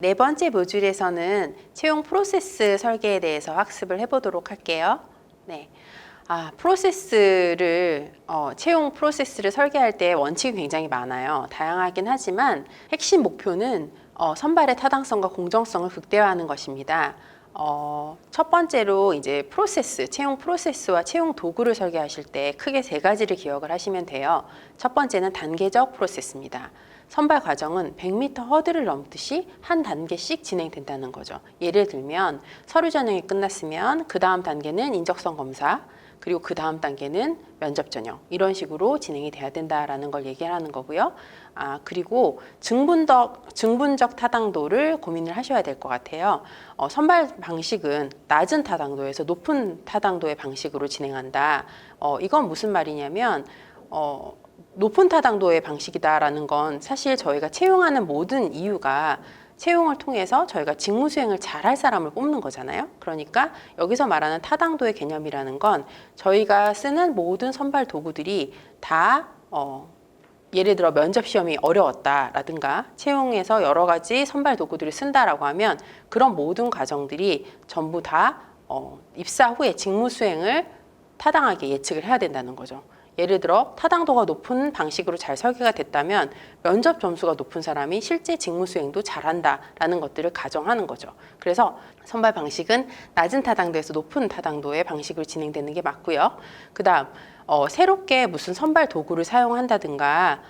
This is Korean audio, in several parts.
네 번째 모듈에서는 채용 프로세스 설계에 대해서 학습을 해보도록 할게요. 네. 채용 프로세스를 설계할 때 원칙이 굉장히 많아요. 다양하긴 하지만 핵심 목표는 선발의 타당성과 공정성을 극대화하는 것입니다. 첫 번째로 이제 채용 프로세스와 채용 도구를 설계하실 때 크게 세 가지를 기억을 하시면 돼요. 첫 번째는 단계적 프로세스입니다. 선발 과정은 100m 허들을 넘듯이 한 단계씩 진행된다는 거죠. 예를 들면 서류 전형이 끝났으면 그 다음 단계는 인적성 검사, 그리고 그 다음 단계는 면접 전형, 이런 식으로 진행이 돼야 된다라는 걸 얘기하는 거고요. 그리고 증분적 타당도를 고민을 하셔야 될 것 같아요. 선발 방식은 낮은 타당도에서 높은 타당도의 방식으로 진행한다. 이건 무슨 말이냐면 높은 타당도의 방식이다라는 건 사실 저희가 채용하는 모든 이유가 채용을 통해서 저희가 직무 수행을 잘할 사람을 뽑는 거잖아요. 그러니까 여기서 말하는 타당도의 개념이라는 건 저희가 쓰는 모든 선발 도구들이 다 예를 들어 면접 시험이 어려웠다라든가 채용에서 여러 가지 선발 도구들을 쓴다라고 하면 그런 모든 과정들이 전부 다 입사 후에 직무 수행을 타당하게 예측을 해야 된다는 거죠. 예를 들어 타당도가 높은 방식으로 잘 설계가 됐다면 면접 점수가 높은 사람이 실제 직무 수행도 잘한다라는 것들을 가정하는 거죠. 그래서 선발 방식은 낮은 타당도에서 높은 타당도의 방식으로 진행되는 게 맞고요. 그 다음 새롭게 무슨 선발 도구를 사용한다든가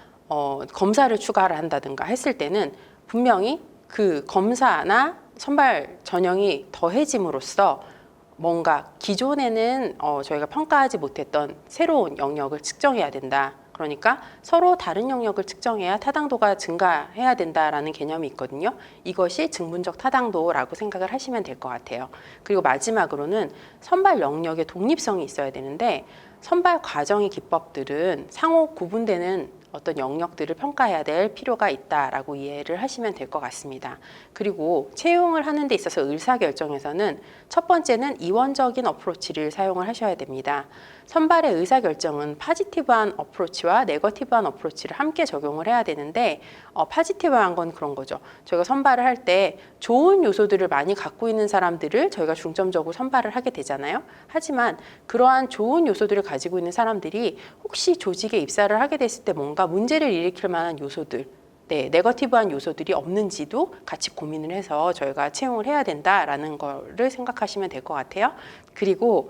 검사를 추가를 한다든가 했을 때는 분명히 그 검사나 선발 전형이 더해짐으로써 뭔가 기존에는 저희가 평가하지 못했던 새로운 영역을 측정해야 된다. 그러니까 서로 다른 영역을 측정해야 타당도가 증가해야 된다라는 개념이 있거든요. 이것이 증분적 타당도라고 생각을 하시면 될 것 같아요. 그리고 마지막으로는 선발 영역의 독립성이 있어야 되는데 선발 과정의 기법들은 상호 구분되는 어떤 영역들을 평가해야 될 필요가 있다라고 이해를 하시면 될 것 같습니다. 그리고 채용을 하는 데 있어서 의사결정에서는 첫 번째는 이원적인 어프로치를 사용을 하셔야 됩니다. 선발의 의사결정은 파지티브한 어프로치와 네거티브한 어프로치를 함께 적용을 해야 되는데 파지티브한 건 그런 거죠. 저희가 선발을 할 때 좋은 요소들을 많이 갖고 있는 사람들을 저희가 중점적으로 선발을 하게 되잖아요. 하지만 그러한 좋은 요소들을 가지고 있는 사람들이 혹시 조직에 입사를 하게 됐을 때 뭔가 문제를 일으킬 만한 요소들, 네거티브한 요소들이 없는지도 같이 고민을 해서 저희가 채용을 해야 된다라는 거를 생각하시면 될 것 같아요. 그리고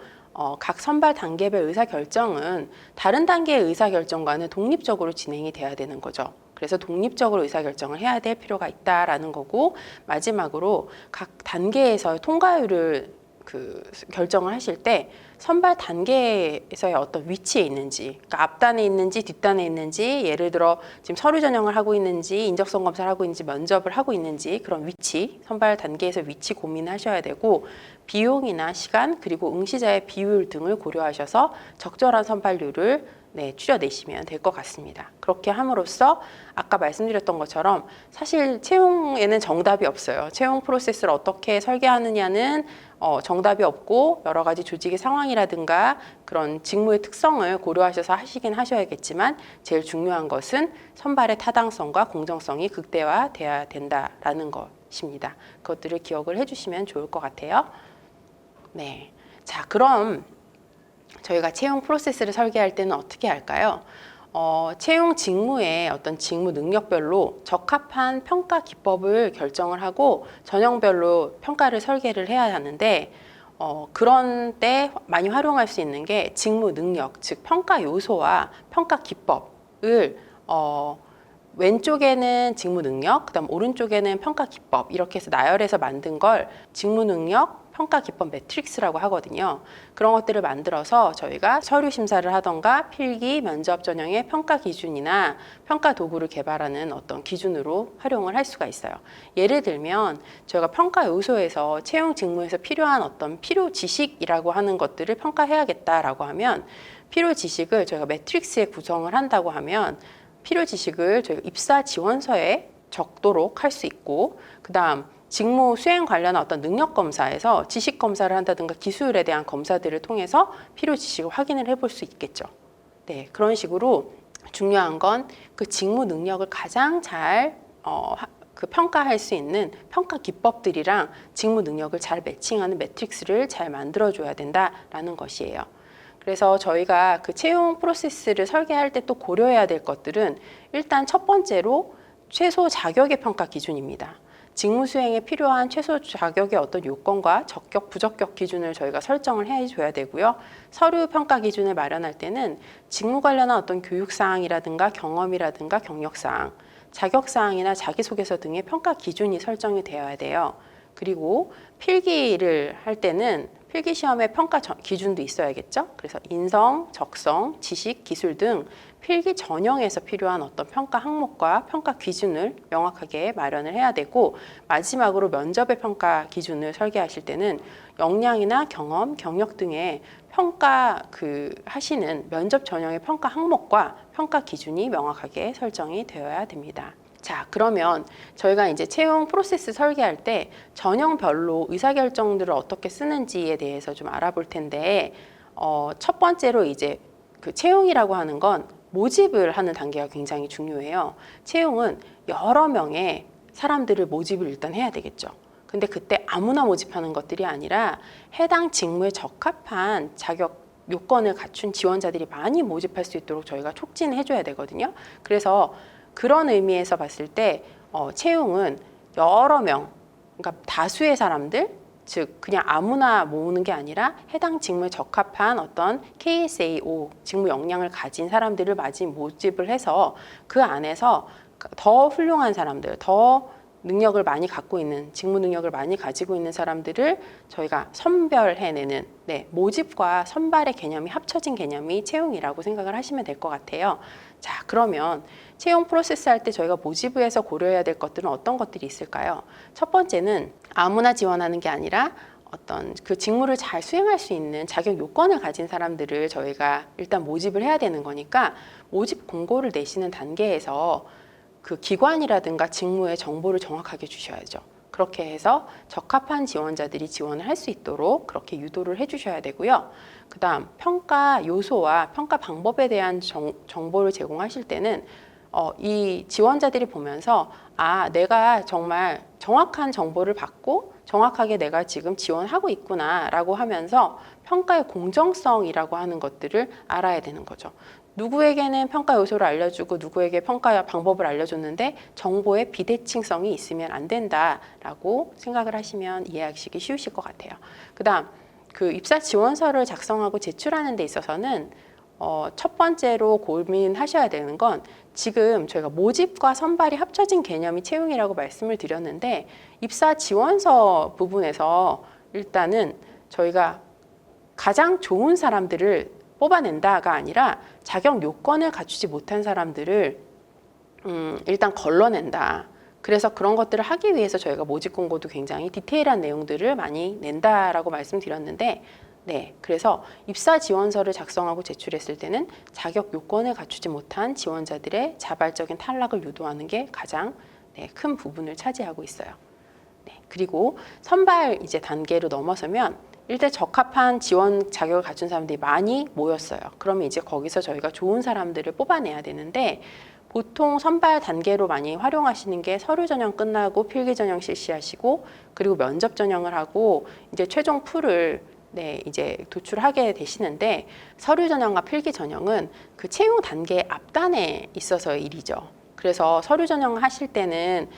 각 선발 단계별 의사결정은 다른 단계의 의사결정과는 독립적으로 진행이 돼야 되는 거죠. 그래서 독립적으로 의사결정을 해야 될 필요가 있다라는 거고, 마지막으로 각 단계에서의 통과율을 결정을 하실 때 선발 단계에서의 어떤 위치에 있는지, 그러니까 앞단에 있는지 뒷단에 있는지, 예를 들어 지금 서류 전형을 하고 있는지 인적성 검사를 하고 있는지 면접을 하고 있는지, 그런 위치, 선발 단계에서 위치 고민하셔야 되고, 비용이나 시간 그리고 응시자의 비율 등을 고려하셔서 적절한 선발률을 추려내시면 될 것 같습니다. 그렇게 함으로써 아까 말씀드렸던 것처럼 사실 채용에는 정답이 없어요. 채용 프로세스를 어떻게 설계하느냐는 정답이 없고 여러 가지 조직의 상황이라든가 그런 직무의 특성을 고려하셔서 하시긴 하셔야겠지만 제일 중요한 것은 선발의 타당성과 공정성이 극대화돼야 된다라는 것입니다. 그것들을 기억을 해주시면 좋을 것 같아요. 네, 자 그럼 저희가 채용 프로세스를 설계할 때는 어떻게 할까요? 채용 직무의 어떤 직무 능력별로 적합한 평가 기법을 결정을 하고 전형별로 평가를 설계를 해야 하는데 그런 때 많이 활용할 수 있는 게 직무 능력, 즉 평가 요소와 평가 기법을 왼쪽에는 직무 능력, 그다음 오른쪽에는 평가 기법 이렇게 해서 나열해서 만든 걸 직무 능력 평가 기법 매트릭스라고 하거든요. 그런 것들을 만들어서 저희가 서류 심사를 하던가 필기, 면접 전형의 평가 기준이나 평가 도구를 개발하는 어떤 기준으로 활용을 할 수가 있어요. 예를 들면 저희가 평가 요소에서 채용 직무에서 필요한 어떤 필요 지식이라고 하는 것들을 평가해야겠다라고 하면 필요 지식을 저희가 매트릭스에 구성을 한다고 하면 필요 지식을 저희가 입사 지원서에 적도록 할 수 있고, 그 다음 직무 수행 관련한 어떤 능력 검사에서 지식 검사를 한다든가 기술에 대한 검사들을 통해서 필요 지식을 확인을 해볼 수 있겠죠. 네, 그런 식으로 중요한 건 그 직무 능력을 가장 잘 그 평가할 수 있는 평가 기법들이랑 직무 능력을 잘 매칭하는 매트릭스를 잘 만들어줘야 된다라는 것이에요. 그래서 저희가 그 채용 프로세스를 설계할 때 또 고려해야 될 것들은 일단 첫 번째로 최소 자격의 평가 기준입니다. 직무 수행에 필요한 최소 자격의 어떤 요건과 적격, 부적격 기준을 저희가 설정을 해줘야 되고요. 서류 평가 기준을 마련할 때는 직무 관련한 어떤 교육사항이라든가 경험이라든가 경력사항, 자격사항이나 자기소개서 등의 평가 기준이 설정이 되어야 돼요. 그리고 필기를 할 때는 필기 시험의 평가 기준도 있어야겠죠. 그래서 인성, 적성, 지식, 기술 등 필기 전형에서 필요한 어떤 평가 항목과 평가 기준을 명확하게 마련을 해야 되고, 마지막으로 면접의 평가 기준을 설계하실 때는 역량이나 경험, 경력 등의 평가 하시는 면접 전형의 평가 항목과 평가 기준이 명확하게 설정이 되어야 됩니다. 자, 그러면 저희가 이제 채용 프로세스 설계할 때 전형별로 의사결정들을 어떻게 쓰는지에 대해서 좀 알아볼 텐데, 첫 번째로 이제 그 채용이라고 하는 건 모집을 하는 단계가 굉장히 중요해요. 채용은 여러 명의 사람들을 모집을 일단 해야 되겠죠. 근데 그때 아무나 모집하는 것들이 아니라 해당 직무에 적합한 자격 요건을 갖춘 지원자들이 많이 모집할 수 있도록 저희가 촉진해 줘야 되거든요. 그래서 그런 의미에서 봤을 때 채용은 여러 명, 그러니까 다수의 사람들, 즉 그냥 아무나 모으는 게 아니라 해당 직무에 적합한 어떤 KSAO 직무 역량을 가진 사람들을 모집을 해서 그 안에서 더 훌륭한 사람들, 더 능력을 많이 갖고 있는, 직무 능력을 많이 가지고 있는 사람들을 저희가 선별해내는, 모집과 선발의 개념이 합쳐진 개념이 채용이라고 생각을 하시면 될 것 같아요. 자, 그러면 채용 프로세스 할 때 저희가 모집부에서 고려해야 될 것들은 어떤 것들이 있을까요? 첫 번째는 아무나 지원하는 게 아니라 어떤 그 직무를 잘 수행할 수 있는 자격 요건을 가진 사람들을 저희가 일단 모집을 해야 되는 거니까, 모집 공고를 내시는 단계에서 그 기관이라든가 직무의 정보를 정확하게 주셔야죠. 그렇게 해서 적합한 지원자들이 지원을 할 수 있도록 그렇게 유도를 해주셔야 되고요. 그 다음 평가 요소와 평가 방법에 대한 정보를 제공하실 때는 이 지원자들이 보면서 내가 정말 정확한 정보를 받고 정확하게 내가 지금 지원하고 있구나 라고 하면서 평가의 공정성이라고 하는 것들을 알아야 되는 거죠. 누구에게는 평가 요소를 알려주고 누구에게 평가 방법을 알려줬는데 정보의 비대칭성이 있으면 안 된다라고 생각을 하시면 이해하시기 쉬우실 것 같아요. 그 다음 그 입사 지원서를 작성하고 제출하는 데 있어서는 첫 번째로 고민하셔야 되는 건, 지금 저희가 모집과 선발이 합쳐진 개념이 채용이라고 말씀을 드렸는데, 입사 지원서 부분에서 일단은 저희가 가장 좋은 사람들을 뽑아낸다가 아니라 자격 요건을 갖추지 못한 사람들을 일단 걸러낸다. 그래서 그런 것들을 하기 위해서 저희가 모집 공고도 굉장히 디테일한 내용들을 많이 낸다라고 말씀드렸는데, 그래서 입사 지원서를 작성하고 제출했을 때는 자격 요건을 갖추지 못한 지원자들의 자발적인 탈락을 유도하는 게 가장 큰 부분을 차지하고 있어요. 그리고 선발 이제 단계로 넘어서면 일단 적합한 지원 자격을 갖춘 사람들이 많이 모였어요. 그러면 이제 거기서 저희가 좋은 사람들을 뽑아내야 되는데, 보통 선발 단계로 많이 활용하시는 게 서류 전형 끝나고 필기 전형 실시하시고, 그리고 면접 전형을 하고 이제 최종 풀을 이제 도출하게 되시는데, 서류 전형과 필기 전형은 그 채용 단계 앞단에 있어서의 일이죠. 그래서 서류 전형 하실 때는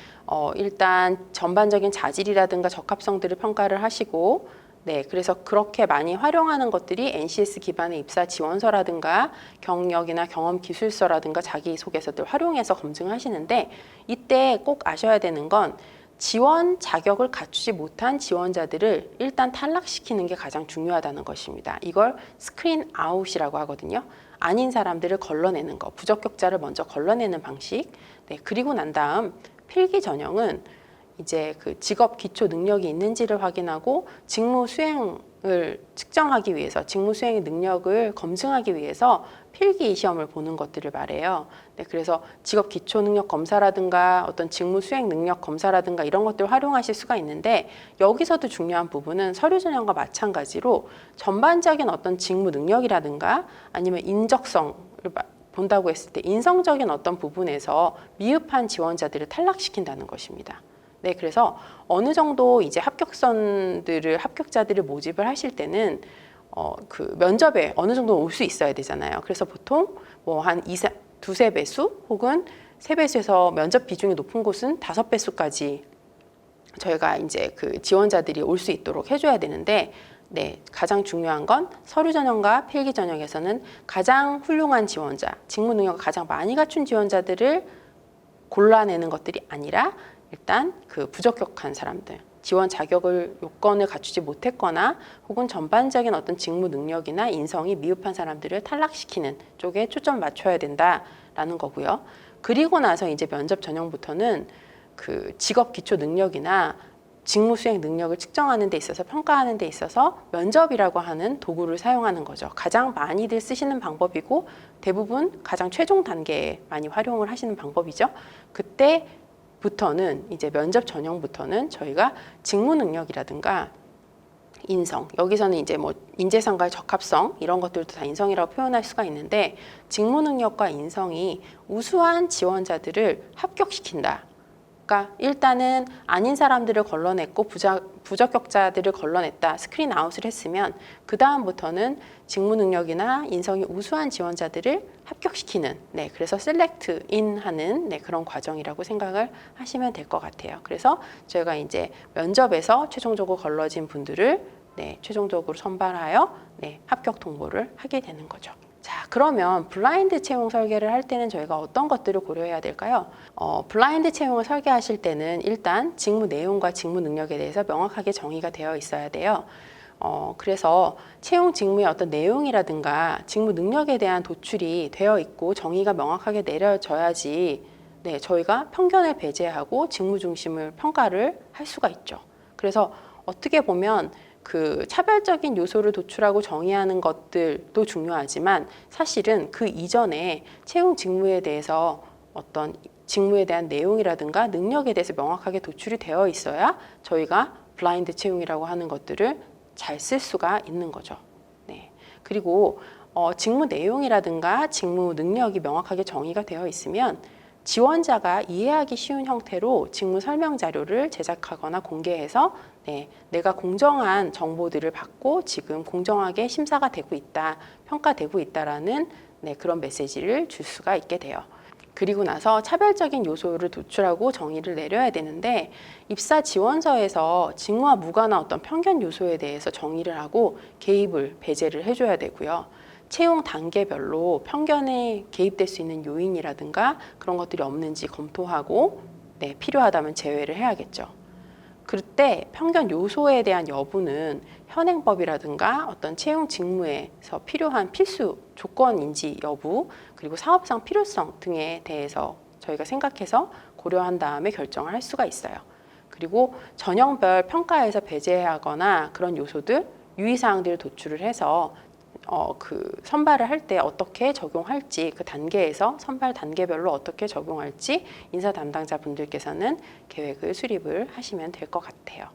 일단 전반적인 자질이라든가 적합성들을 평가를 하시고, 그래서 그렇게 많이 활용하는 것들이 NCS 기반의 입사 지원서라든가 경력이나 경험 기술서라든가 자기소개서들 활용해서 검증하시는데, 이때 꼭 아셔야 되는 건 지원 자격을 갖추지 못한 지원자들을 일단 탈락시키는 게 가장 중요하다는 것입니다. 이걸 스크린 아웃이라고 하거든요. 아닌 사람들을 걸러내는 거, 부적격자를 먼저 걸러내는 방식. 그리고 난 다음 필기 전형은 이제 그 직업 기초 능력이 있는지를 확인하고 직무 수행을 측정하기 위해서, 직무 수행의 능력을 검증하기 위해서 필기 시험을 보는 것들을 말해요. 그래서 직업 기초 능력 검사라든가 어떤 직무 수행 능력 검사라든가 이런 것들을 활용하실 수가 있는데, 여기서도 중요한 부분은 서류 전형과 마찬가지로 전반적인 어떤 직무 능력이라든가 아니면 인적성을 본다고 했을 때 인성적인 어떤 부분에서 미흡한 지원자들을 탈락시킨다는 것입니다. 네, 그래서 어느 정도 이제 합격자들을 모집을 하실 때는 그 면접에 어느 정도 올 수 있어야 되잖아요. 그래서 보통 뭐 한 두세 배수 혹은 세 배수에서 면접 비중이 높은 곳은 5배수까지 저희가 이제 그 지원자들이 올 수 있도록 해줘야 되는데, 네, 가장 중요한 건 서류 전형과 필기 전형에서는 가장 훌륭한 지원자, 직무 능력을 가장 많이 갖춘 지원자들을 골라내는 것들이 아니라 일단 그 부적격한 사람들, 지원 자격을 요건을 갖추지 못했거나 혹은 전반적인 어떤 직무 능력이나 인성이 미흡한 사람들을 탈락시키는 쪽에 초점을 맞춰야 된다라는 거고요. 그리고 나서 이제 면접 전형부터는 그 직업 기초 능력이나 직무 수행 능력을 측정하는 데 있어서 평가하는 데 있어서 면접이라고 하는 도구를 사용하는 거죠. 가장 많이들 쓰시는 방법이고 대부분 가장 최종 단계에 많이 활용을 하시는 방법이죠. 그때부터는 이제 면접 전형부터는 저희가 직무 능력이라든가 인성, 여기서는 이제 뭐 인재상과의 적합성 이런 것들도 다 인성이라고 표현할 수가 있는데, 직무 능력과 인성이 우수한 지원자들을 합격시킨다. 그러니까 일단은 아닌 사람들을 걸러냈고 부적격자들을 걸러냈다, 스크린 아웃을 했으면 그 다음부터는 직무 능력이나 인성이 우수한 지원자들을 합격시키는, 네, 그래서 셀렉트 인하는 그런 과정이라고 생각을 하시면 될 것 같아요. 그래서 저희가 이제 면접에서 최종적으로 걸러진 분들을 최종적으로 선발하여 합격 통보를 하게 되는 거죠. 자, 그러면 블라인드 채용 설계를 할 때는 저희가 어떤 것들을 고려해야 될까요? 블라인드 채용을 설계하실 때는 일단 직무 내용과 직무 능력에 대해서 명확하게 정의가 되어 있어야 돼요. 그래서 채용 직무의 어떤 내용이라든가 직무 능력에 대한 도출이 되어 있고 정의가 명확하게 내려져야지 저희가 편견을 배제하고 직무 중심을 평가를 할 수가 있죠. 그래서 어떻게 보면 그 차별적인 요소를 도출하고 정의하는 것들도 중요하지만 사실은 그 이전에 채용 직무에 대해서 어떤 직무에 대한 내용이라든가 능력에 대해서 명확하게 도출이 되어 있어야 저희가 블라인드 채용이라고 하는 것들을 잘 쓸 수가 있는 거죠. 네. 그리고 직무 내용이라든가 직무 능력이 명확하게 정의가 되어 있으면 지원자가 이해하기 쉬운 형태로 직무 설명 자료를 제작하거나 공개해서 내가 공정한 정보들을 받고 지금 공정하게 심사가 되고 있다, 평가되고 있다라는 그런 메시지를 줄 수가 있게 돼요. 그리고 나서 차별적인 요소를 도출하고 정의를 내려야 되는데, 입사 지원서에서 직무와 무관한 어떤 편견 요소에 대해서 정의를 하고 개입을 배제를 해줘야 되고요. 채용 단계별로 편견에 개입될 수 있는 요인이라든가 그런 것들이 없는지 검토하고 필요하다면 제외를 해야겠죠. 그때 편견 요소에 대한 여부는 현행법이라든가 어떤 채용 직무에서 필요한 필수 조건인지 여부, 그리고 사업상 필요성 등에 대해서 저희가 생각해서 고려한 다음에 결정을 할 수가 있어요. 그리고 전형별 평가에서 배제하거나 그런 요소들, 유의사항들을 도출을 해서 그 선발을 할 때 어떻게 적용할지, 그 단계에서 선발 단계별로 어떻게 적용할지 인사 담당자 분들께서는 계획을 수립을 하시면 될 것 같아요.